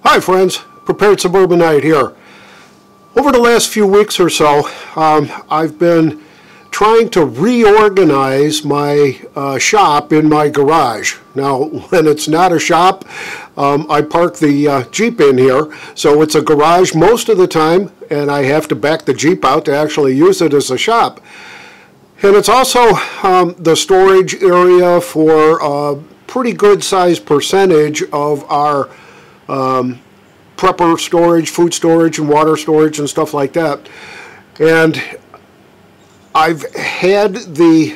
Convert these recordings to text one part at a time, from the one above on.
Hi friends, Prepared Suburbanite here. Over the last few weeks or so, I've been trying to reorganize my shop in my garage. Now, when it's not a shop, I park the Jeep in here, so it's a garage most of the time, and I have to back the Jeep out to actually use it as a shop. And it's also the storage area for a pretty good sized percentage of our prepper storage, food storage, and water storage and stuff like that. And I've had the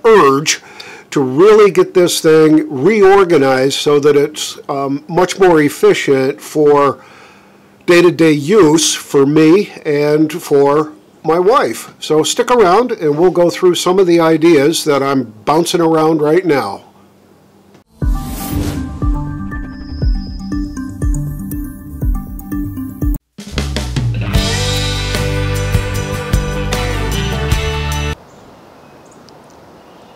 urge to really get this thing reorganized so that it's much more efficient for day-to-day use for me and for my wife. So stick around and we'll go through some of the ideas that I'm bouncing around right now.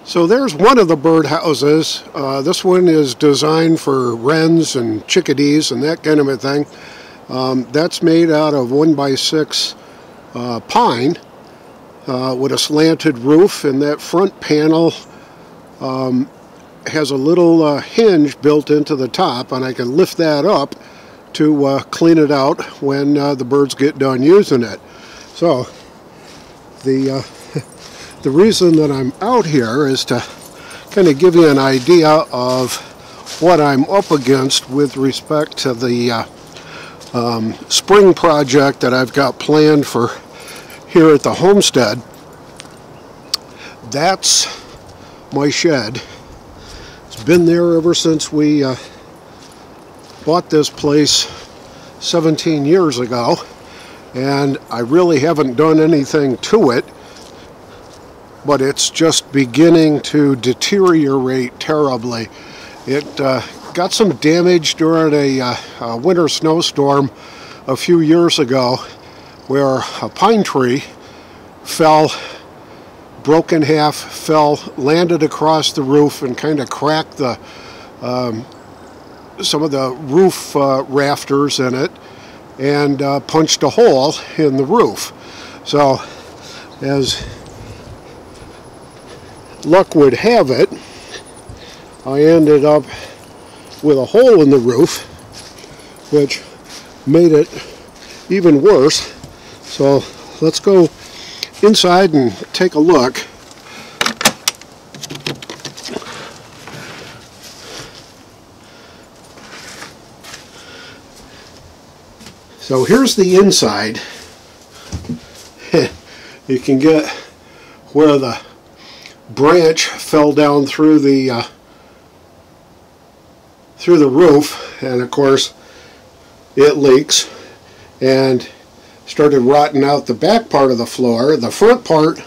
So there's one of the birdhouses. This one is designed for wrens and chickadees and that kind of a thing. That's made out of 1x6 pine with a slanted roof, and that front panel has a little hinge built into the top, and I can lift that up to clean it out when the birds get done using it. So the reason that I'm out here is to kind of give you an idea of what I'm up against with respect to the spring project that I've got planned for here at the homestead. That's my shed. It's been there ever since we bought this place 17 years ago, and I really haven't done anything to it, but it's just beginning to deteriorate terribly. It got some damage during a winter snowstorm a few years ago, where a pine tree fell, broke in half, fell, landed across the roof, and kind of cracked the some of the roof rafters in it, and punched a hole in the roof. So, as luck would have it, I ended up with a hole in the roof, which made it even worse. So let's go inside and take a look. So here's the inside. You can get where the branch fell down through the roof, and of course it leaks and started rotting out the back part of the floor. The front part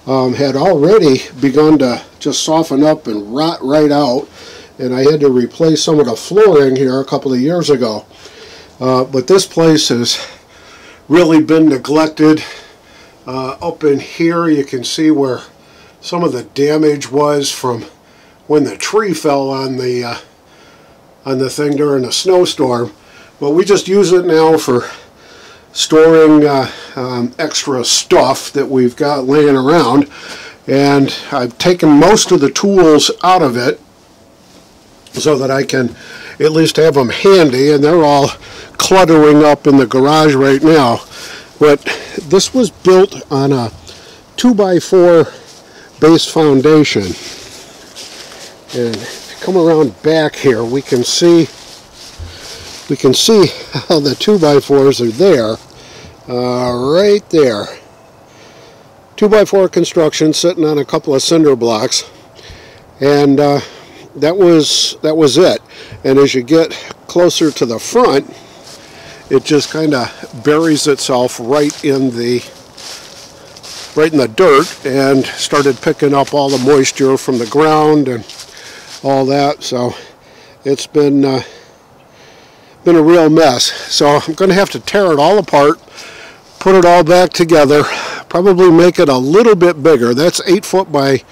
had already begun to just soften up and rot right out, and I had to replace some of the flooring here a couple of years ago. But this place has really been neglected. Up in here you can see where some of the damage was from when the tree fell on the thing during a snowstorm. But we just use it now for storing extra stuff that we've got laying around, and I've taken most of the tools out of it so that I can at least have them handy, and they're all cluttering up in the garage right now. But this was built on a 2x4 base foundation, and if you come around back here, we can see how the 2x4s are there, right there. 2x4 construction sitting on a couple of cinder blocks, and that was it. And as you get closer to the front, it just kind of buries itself right in the dirt and started picking up all the moisture from the ground and all that. So it's been a real mess. So I'm going to have to tear it all apart, put it all back together, probably make it a little bit bigger. That's 8 foot by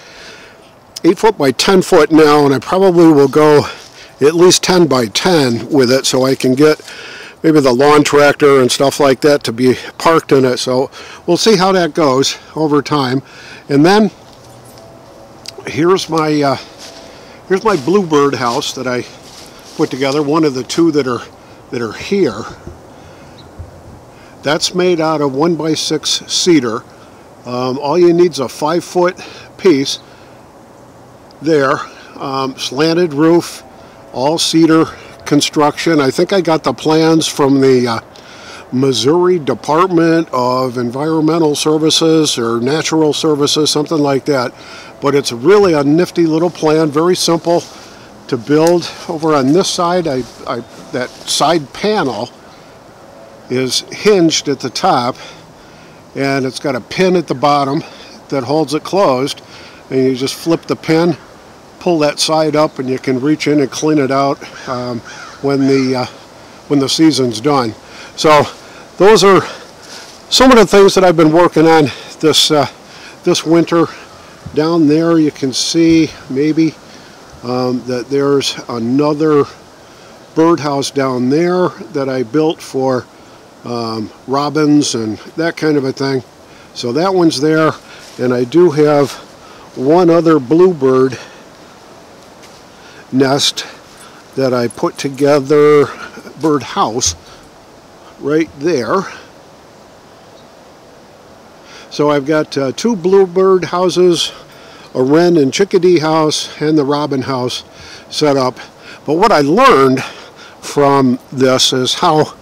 10 foot now, and I probably will go at least 10 by 10 with it, so I can get maybe the lawn tractor and stuff like that to be parked in it. So we'll see how that goes over time. And then here's my bluebird house that I put together, one of the two that are here. That's made out of 1x6 cedar. All you need is a 5-foot piece there, slanted roof, all cedar construction. I think I got the plans from the Missouri Department of Environmental Services or Natural Services, something like that. But it's really a nifty little plan, very simple to build. Over on this side, that side panel is hinged at the top, and it's got a pin at the bottom that holds it closed, and you just flip the pin, pull that side up, and you can reach in and clean it out when the season's done. So those are some of the things that I've been working on this winter. Down there you can see maybe that there's another birdhouse down there that I built for robins and that kind of a thing. So that one's there, and I do have one other bluebird nest that I put together, birdhouse, right there. So I've got 2 bluebird houses, a wren and chickadee house, and the robin house set up. But what I learned from this is how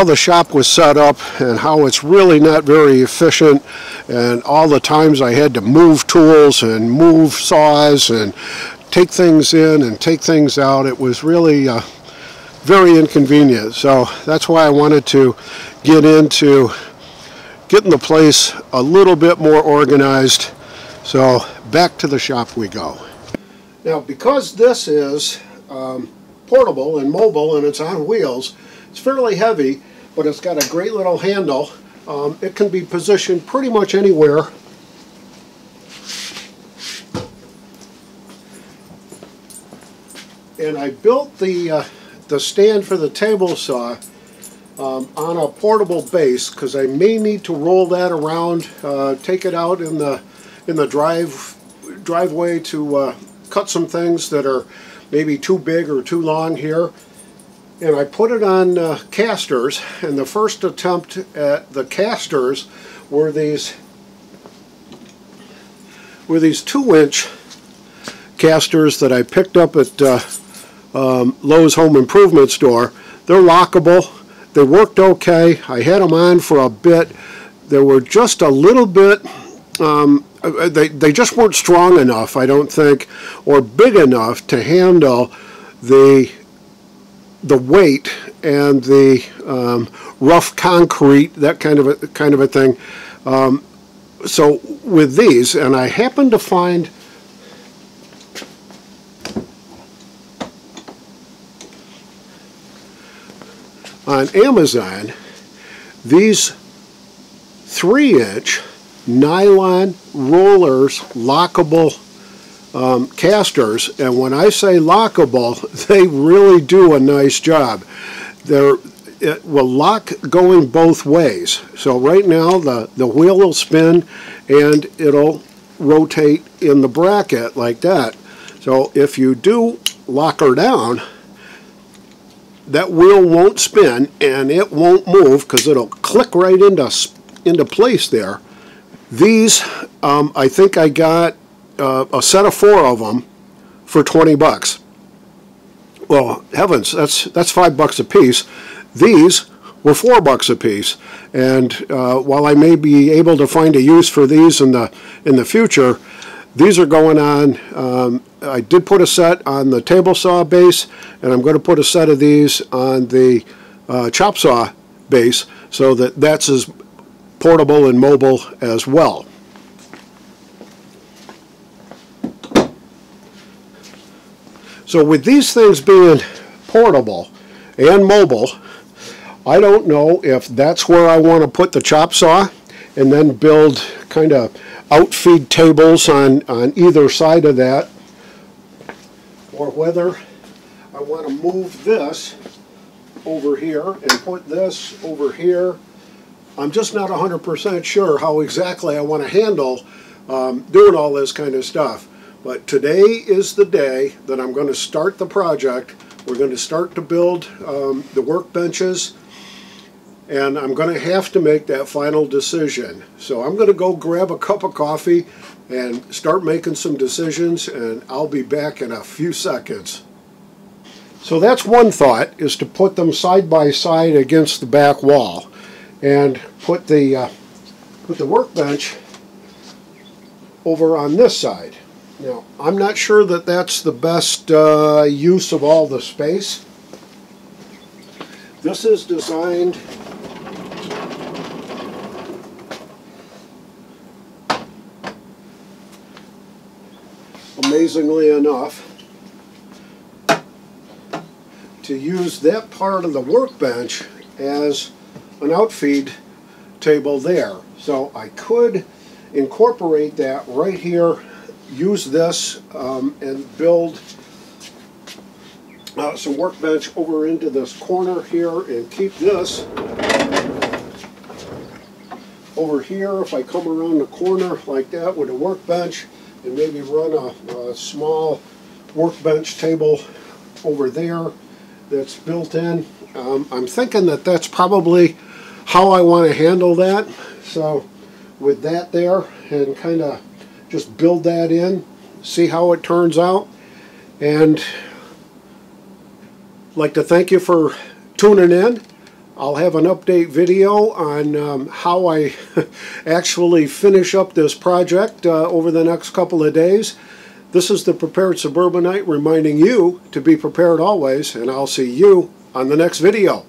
the shop was set up and how it's really not very efficient, and all the times I had to move tools and move saws and take things in and take things out. It was really very inconvenient. So that's why I wanted to get into getting the place a little bit more organized. So back to the shop we go. Now, because this is portable and mobile and it's on wheels, it's fairly heavy, but it's got a great little handle. It can be positioned pretty much anywhere. And I built the stand for the table saw on a portable base, because I may need to roll that around, take it out in the driveway to cut some things that are maybe too big or too long here. And I put it on casters, and the first attempt at the casters were these 2-inch casters that I picked up at Lowe's Home Improvement Store. They're lockable. They worked okay. I had them on for a bit. They were just a little bit, they just weren't strong enough, I don't think, or big enough to handle the weight and the rough concrete, that kind of a thing. So with these, and I happened to find on Amazon these 3-inch nylon rollers, lockable casters. And when I say lockable, they really do a nice job. It will lock going both ways. So right now the wheel will spin and it'll rotate in the bracket like that. So if you do lock her down, that wheel won't spin and it won't move, because it'll click right into place there. These, I think I got a set of 4 of them for 20 bucks. Well, heavens, that's $5 a piece. These were $4 a piece, and while I may be able to find a use for these in the future, these are going on. I did put a set on the table saw base, and I'm going to put a set of these on the chop saw base, so that's as portable and mobile as well. So with these things being portable and mobile, I don't know if that's where I want to put the chop saw and then build kind of outfeed tables on either side of that, or whether I I want to move this over here and put this over here. I'm just not 100% sure how exactly I want to handle doing all this kind of stuff. But today is the day that I'm going to start the project. We're going to start to build the workbenches, and I'm going to have to make that final decision. So I'm going to go grab a cup of coffee and start making some decisions, and I'll be back in a few seconds. So that's one thought, is to put them side by side against the back wall and put the workbench over on this side. Now, I'm not sure that that's the best use of all the space. This is designed amazingly enough to use that part of the workbench as an outfeed table there. So I could incorporate that right here, use this and build some workbench over into this corner here, and keep this over here. If I come around the corner like that with a workbench, and maybe run a small workbench table over there that's built in. I'm thinking that that's probably how I want to handle that. So with that there, and kind of just build that in, see how it turns out. And I'd like to thank you for tuning in. I'll have an update video on how I actually finish up this project over the next couple of days. This is the Prepared Suburbanite reminding you to be prepared always, and I'll see you on the next video.